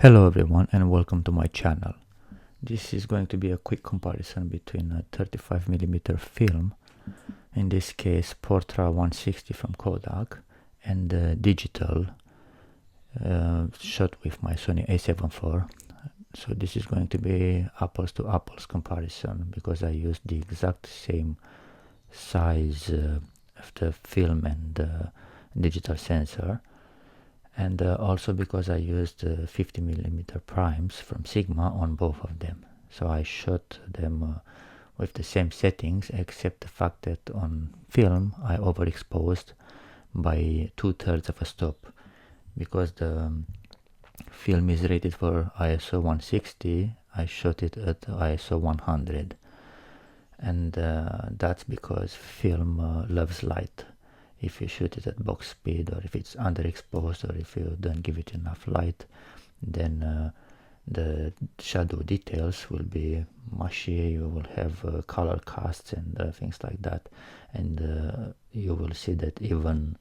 Hello everyone and welcome to my channel. This is going to be a quick comparison between a 35mm film, in this case Portra 160 from Kodak, and digital shot with my Sony A7iv. So this is going to be apples to apples comparison because I used the exact same size of the film and digital sensor. And also because I used 50mm primes from Sigma on both of them. So I shot them with the same settings, except the fact that on film I overexposed by 2/3 of a stop, because the film is rated for ISO 160. I shot it at ISO 100, and that's because film loves light. If you shoot it at box speed, or if it's underexposed, or if you don't give it enough light, then the shadow details will be mushy. You will have color casts and things like that, and you will see that even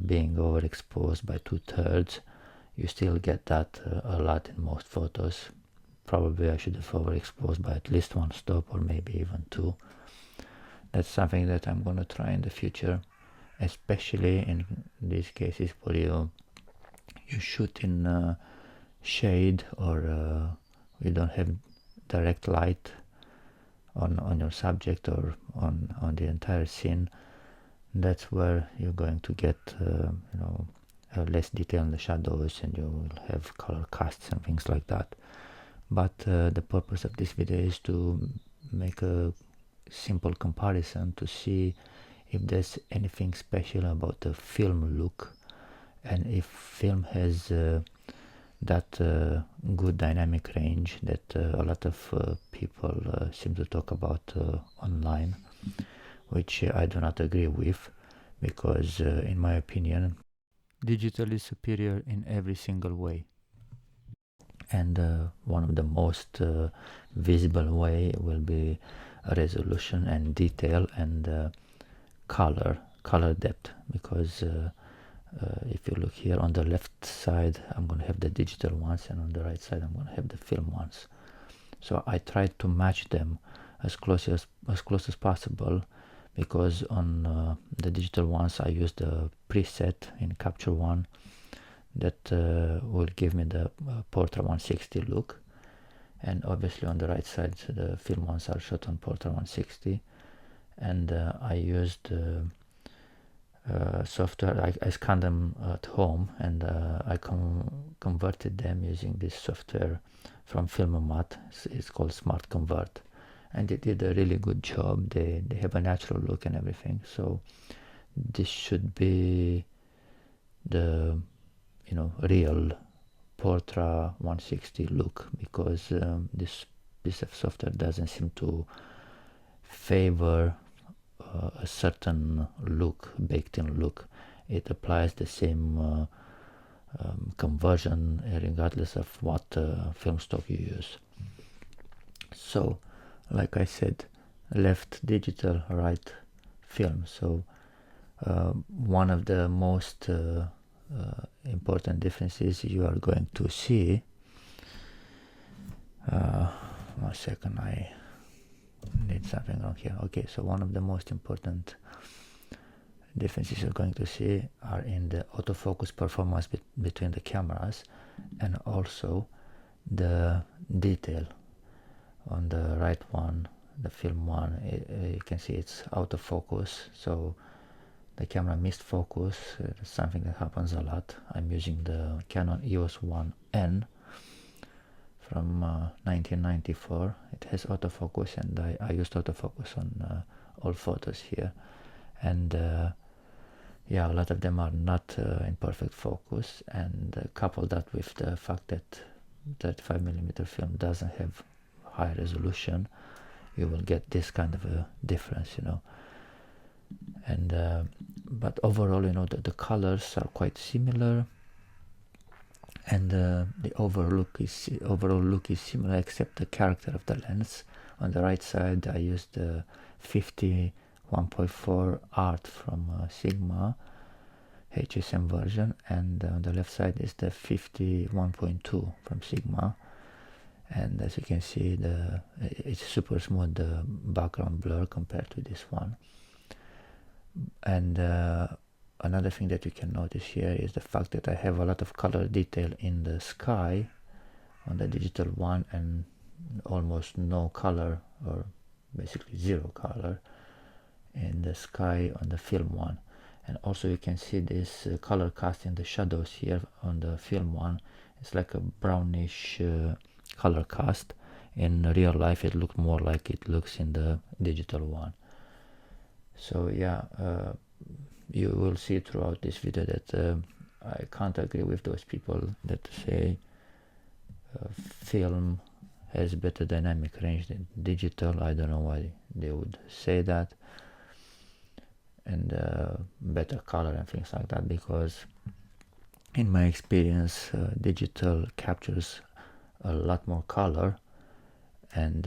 being overexposed by 2/3, you still get that a lot in most photos. Probably I should have overexposed by at least one stop, or maybe even two. That's something that I'm going to try in the future, especially in these cases where you shoot in shade, or you don't have direct light on your subject or on the entire scene. That's where you're going to get less detail in the shadows, and you will have color casts and things like that. But the purpose of this video is to make a simple comparison to see if there's anything special about the film look, and if film has that good dynamic range that a lot of people seem to talk about online, which I do not agree with, because in my opinion digital is superior in every single way. And one of the most visible way will be resolution and detail and color depth, because if you look here on the left side, I'm going to have the digital ones, and on the right side I'm going to have the film ones. So I tried to match them as close as possible, because on the digital ones I used a preset in Capture One that will give me the Portra 160 look, and obviously on the right side the film ones are shot on Portra 160, and I used software. I scanned them at home, and I converted them using this software from Filmomat. It's called Smart Convert, and they did a really good job. They have a natural look and everything. So this should be the real Portra 160 look, because this piece of software doesn't seem to favor a certain look, baked in look. It applies the same conversion regardless of what film stock you use. So like I said, left digital, right film. So one of the most important differences you are going to see, 1 second, I need something wrong here. Okay, so one of the most important differences you're going to see are in the autofocus performance between the cameras, and also the detail. On the right one, the film one, you can see it's autofocus, so the camera missed focus. It's something that happens a lot. I'm using the Canon EOS 1N from 1994. It has autofocus, and I used autofocus on all photos here, and yeah, a lot of them are not in perfect focus, and couple that with the fact that 35mm film doesn't have high resolution, you will get this kind of a difference, and but overall, the colors are quite similar, and the overall look is similar, except the character of the lens. On the right side I used the 50 1.4 art from Sigma, HSM version, and on the left side is the 51.2 from Sigma. And as you can see, it's super smooth, the background blur compared to this one. And another thing that you can notice here is the fact that I have a lot of color detail in the sky on the digital one, and almost no color, or basically zero color, in the sky on the film one. And also you can see this color cast in the shadows here on the film one. It's like a brownish color cast. In real life it looked more like it looks in the digital one. So yeah, you will see throughout this video that I can't agree with those people that say film has better dynamic range than digital. I don't know why they would say that, and better color and things like that, because in my experience digital captures a lot more color, and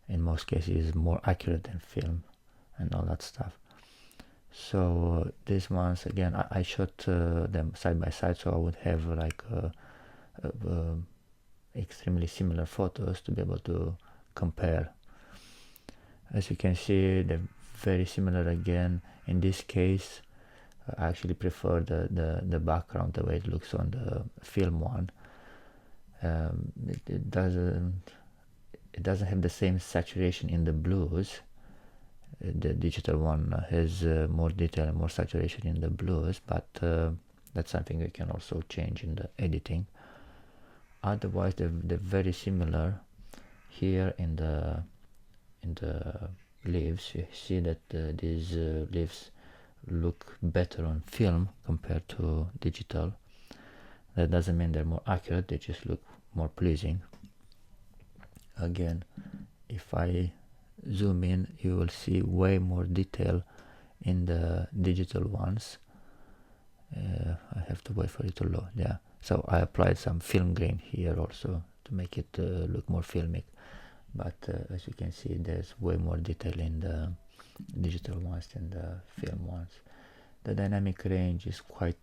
in most cases is more accurate than film and all that stuff. So these ones, again, I shot them side by side, so I would have like extremely similar photos to be able to compare. As you can see, they're very similar again. In this case, I actually prefer the background, the way it looks on the film one. It doesn't have the same saturation in the blues. The digital one has more detail and more saturation in the blues, but that's something we can also change in the editing. Otherwise, they're very similar. Here in the leaves, you see that these leaves look better on film compared to digital. That doesn't mean they're more accurate, they just look more pleasing. Again, if I zoom in, you will see way more detail in the digital ones. I have to wait for it to load. Yeah, so I applied some film grain here also to make it look more filmic, but as you can see, there's way more detail in the digital ones than the film ones. The dynamic range is quite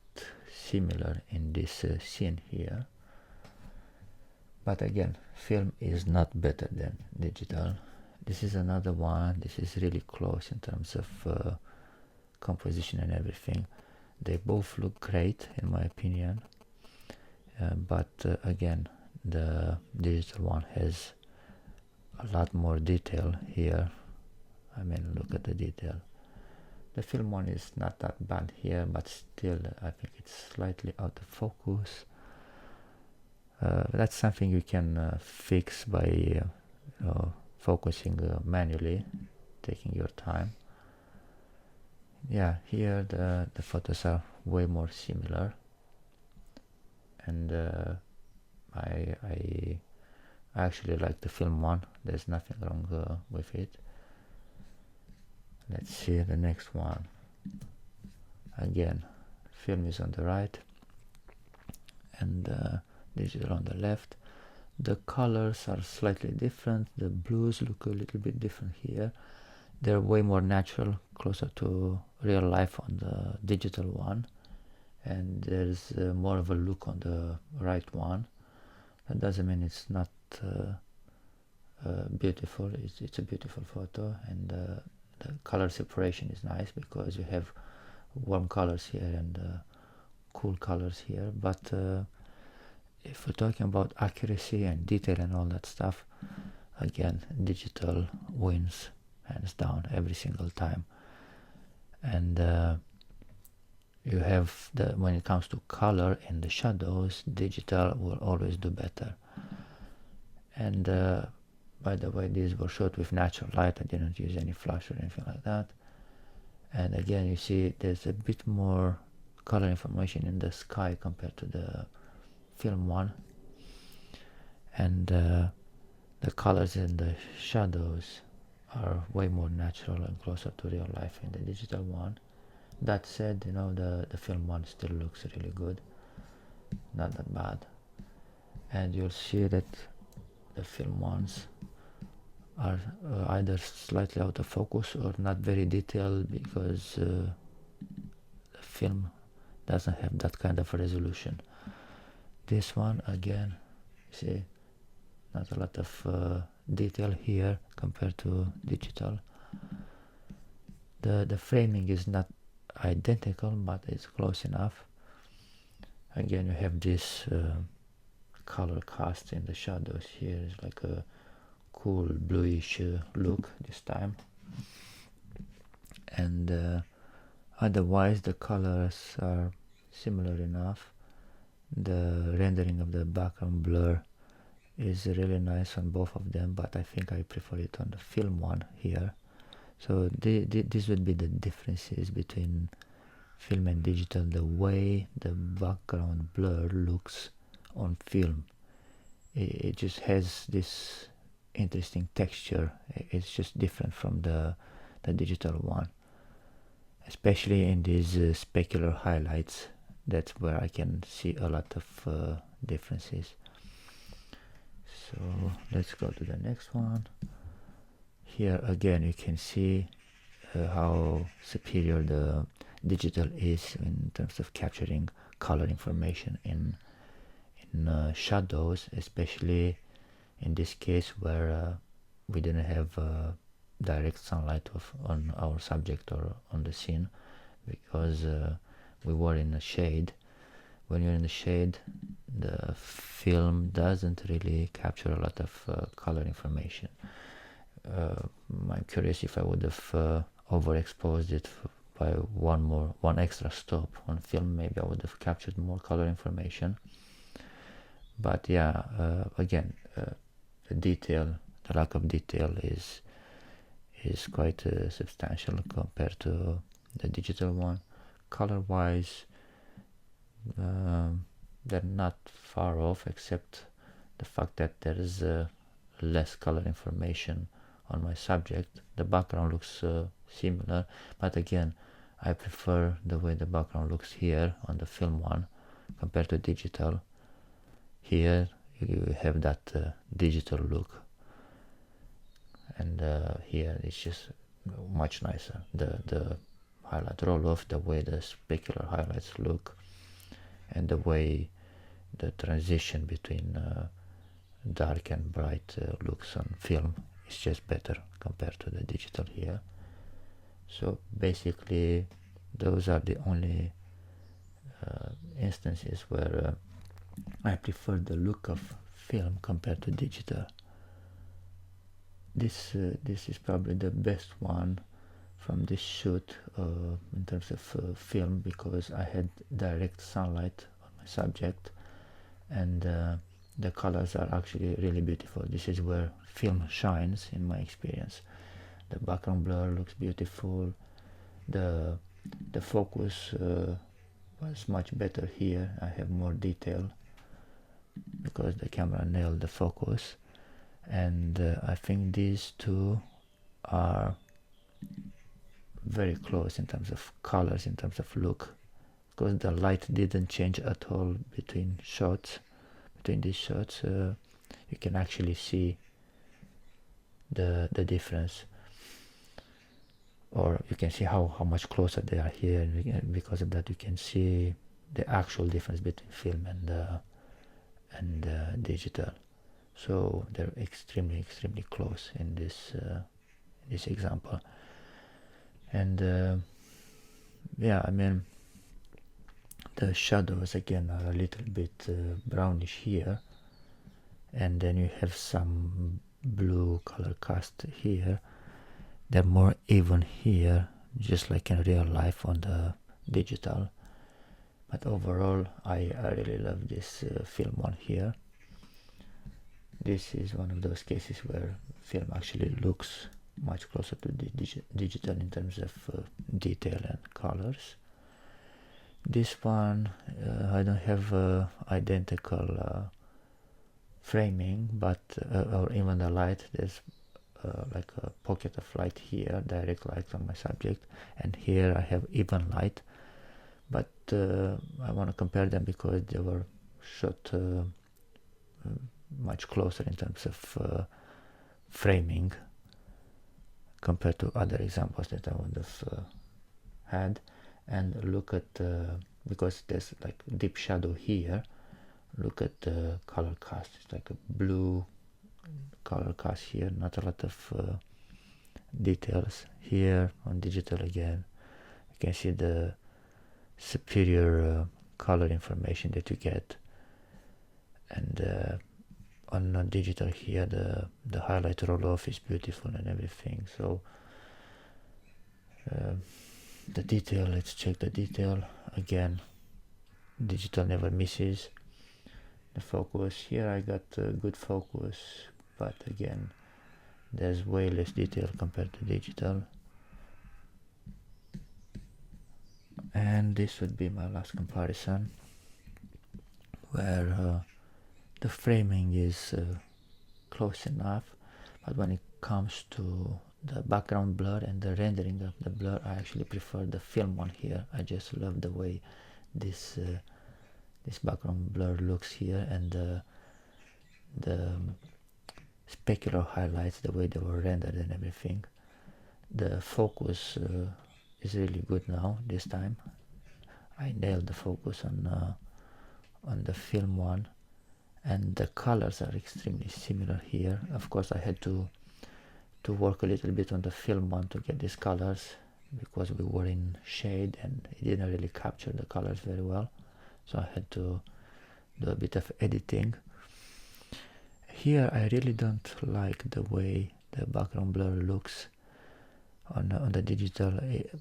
similar in this scene here, but again, film is not better than digital. This is another one. This is really close in terms of composition and everything. They both look great in my opinion, but again, the digital one has a lot more detail here. I mean, look at the detail. The film one is not that bad here, but still I think it's slightly out of focus. That's something you can fix by focusing manually, taking your time. Yeah, here the photos are way more similar, and I actually like the film one. There's nothing wrong with it. Let's see the next one. Again, film is on the right and digital on the left. The colors are slightly different. The blues look a little bit different here. They're way more natural, closer to real life on the digital one, and there's more of a look on the right one. That doesn't mean it's not beautiful. It's a beautiful photo, and the color separation is nice because you have warm colors here and cool colors here. But if we're talking about accuracy and detail and all that stuff, again, digital wins hands down every single time. And you have when it comes to color in the shadows, digital will always do better. And by the way, these were shot with natural light. I didn't use any flash or anything like that. And again, you see there's a bit more color information in the sky compared to the film one, and the colors in the shadows are way more natural and closer to real life in the digital one. That said, you know, the film one still looks really good, not that bad. And you'll see that the film ones are either slightly out of focus or not very detailed, because the film doesn't have that kind of resolution. This one again, see, not a lot of detail here compared to digital. The framing is not identical, but it's close enough. Again, you have this color cast in the shadows. Here is like a cool bluish look this time, and otherwise the colors are similar enough. The rendering of the background blur is really nice on both of them, but I think I prefer it on the film one here. So this would be the differences between film and digital, the way the background blur looks on film. It just has this interesting texture. It's just different from the digital one, especially in these specular highlights. That's where I can see a lot of differences. So let's go to the next one. Here again you can see how superior the digital is in terms of capturing color information in shadows, especially in this case where we didn't have direct sunlight on our subject or on the scene, because we were in a shade. When you're in the shade, the film doesn't really capture a lot of color information. I'm curious if I would have overexposed it by one extra stop on film. Maybe I would have captured more color information. But yeah, again, the lack of detail is quite substantial compared to the digital one. Color wise, they're not far off, except the fact that there is less color information on my subject. The background looks similar, but again, I prefer the way the background looks here on the film one compared to digital. Here you have that digital look, and here it's just much nicer. The highlight roll-off, the way the specular highlights look, and the way the transition between dark and bright looks on film is just better compared to the digital here. So basically those are the only instances where I prefer the look of film compared to digital. This is probably the best one from this shoot in terms of film, because I had direct sunlight on my subject, and the colors are actually really beautiful. This is where film shines in my experience. The background blur looks beautiful. The focus was much better here. I have more detail because the camera nailed the focus, and I think these two are very close in terms of colors, in terms of look, because the light didn't change at all between shots. Between these shots, you can actually see the difference, or you can see how much closer they are here, and because of that you can see the actual difference between film and digital. So they're extremely close in this example. And yeah, I mean, the shadows again are a little bit brownish here, and then you have some blue color cast here. They're more even here, just like in real life on the digital. But overall, I really love this film one here. This is one of those cases where film actually looks much closer to the digital in terms of detail and colors. This one, I don't have identical framing, but or even the light. There's like a pocket of light here, direct light on my subject, and here I have even light. But I want to compare them because they were shot much closer in terms of framing compared to other examples that I would have had. And look at the because there's like deep shadow here. Look at the color cast, it's like a blue color cast here, not a lot of details. Here on digital again, you can see the superior color information that you get, and on digital here the highlight roll off is beautiful and everything. So the detail, let's check the detail again. Digital never misses. The focus here, I got good focus, but again there's way less detail compared to digital. And this would be my last comparison, where the framing is close enough, but when it comes to the background blur and the rendering of the blur, I actually prefer the film one here. I just love the way this this background blur looks here, and the specular highlights, the way they were rendered and everything. The focus is really good now. This time I nailed the focus on the film one, and the colors are extremely similar here. Of course I had to work a little bit on the film one to get these colors, because we were in shade and it didn't really capture the colors very well, so I had to do a bit of editing. Here I really don't like the way the background blur looks on the digital.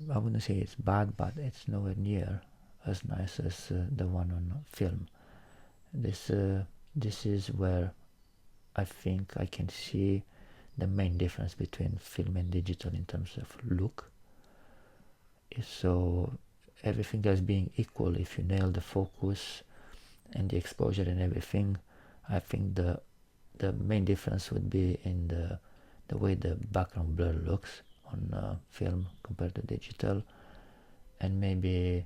I wouldn't say it's bad, but it's nowhere near as nice as the one on film. This is where I think I can see the main difference between film and digital in terms of look. So everything else being equal, if you nail the focus and the exposure and everything, I think the main difference would be in the way the background blur looks on film compared to digital, and maybe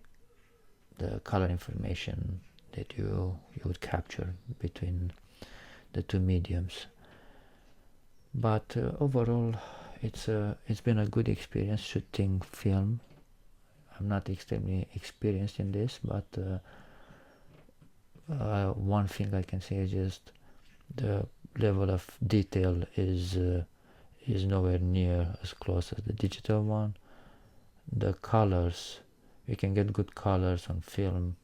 the color information that you would capture between the two mediums. But overall it's been a good experience shooting film. I'm not extremely experienced in this, but one thing I can say is just the level of detail is nowhere near as close as the digital one. The colors, you can get good colors on film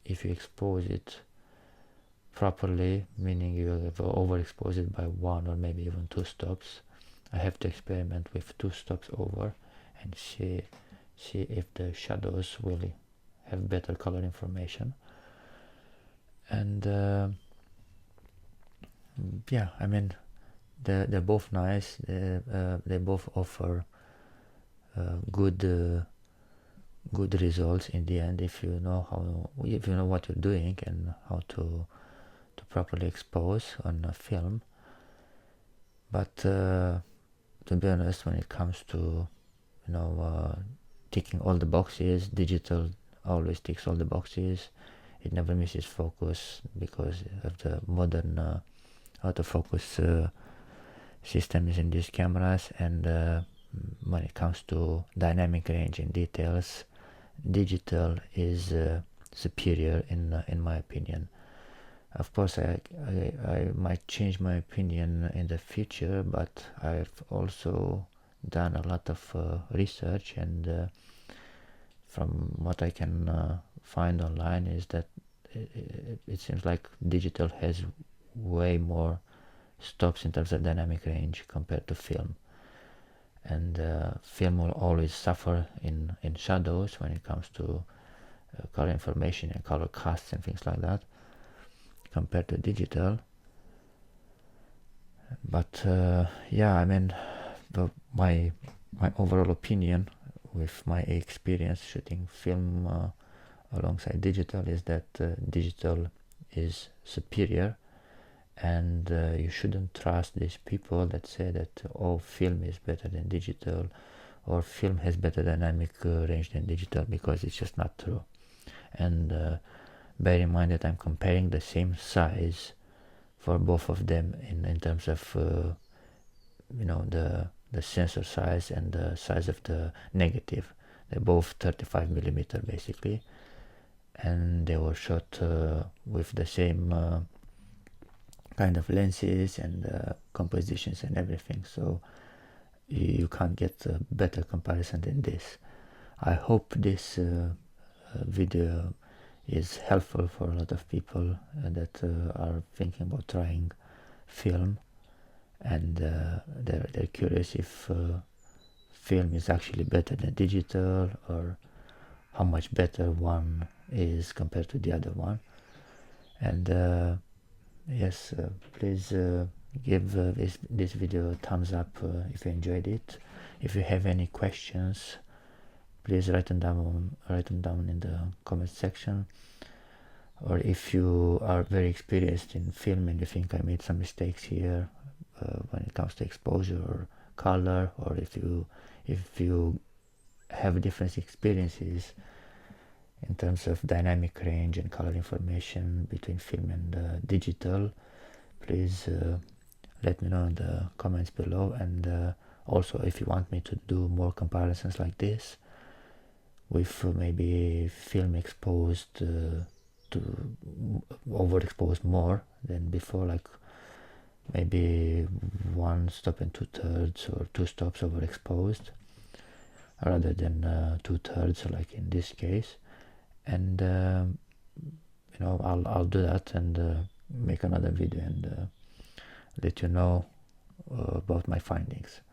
if you expose it properly, meaning you have overexpose it by 1 or maybe even 2 stops. I have to experiment with 2 stops over and see if the shadows will have better color information. And yeah, I mean they're both nice. They both offer good results in the end, if you know what you're doing and how to properly expose on a film. But to be honest, when it comes to ticking all the boxes, digital always ticks all the boxes. It never misses focus because of the modern autofocus systems in these cameras. And when it comes to dynamic range and details, digital is superior in my opinion. Of course I might change my opinion in the future, but I've also done a lot of research, and from what I can find online is that it seems like digital has way more stops in terms of dynamic range compared to film. And film will always suffer in shadows when it comes to color information and color casts and things like that compared to digital. But yeah, I mean my overall opinion with my experience shooting film alongside digital is that digital is superior, and you shouldn't trust these people that say that film is better than digital, or film has better dynamic range than digital, because it's just not true. And bear in mind that I'm comparing the same size for both of them in terms of the sensor size and the size of the negative. They're both 35mm basically, and they were shot with the same kind of lenses and compositions and everything, so you can't get a better comparison than this. I hope this video is helpful for a lot of people that are thinking about trying film, and they're curious if film is actually better than digital, or how much better one is compared to the other one. And yes, please give this video a thumbs up if you enjoyed it. If you have any questions, please write them down in the comment section. Or if you are very experienced in film and you think I made some mistakes here when it comes to exposure or color, or if you have different experiences in terms of dynamic range and color information between film and digital, please let me know in the comments below. And also, if you want me to do more comparisons like this with maybe film exposed to overexposed more than before, like maybe 1 stop and 2/3 or 2 stops overexposed rather than 2/3 like in this case, and you know, I'll do that and make another video and let you know about my findings.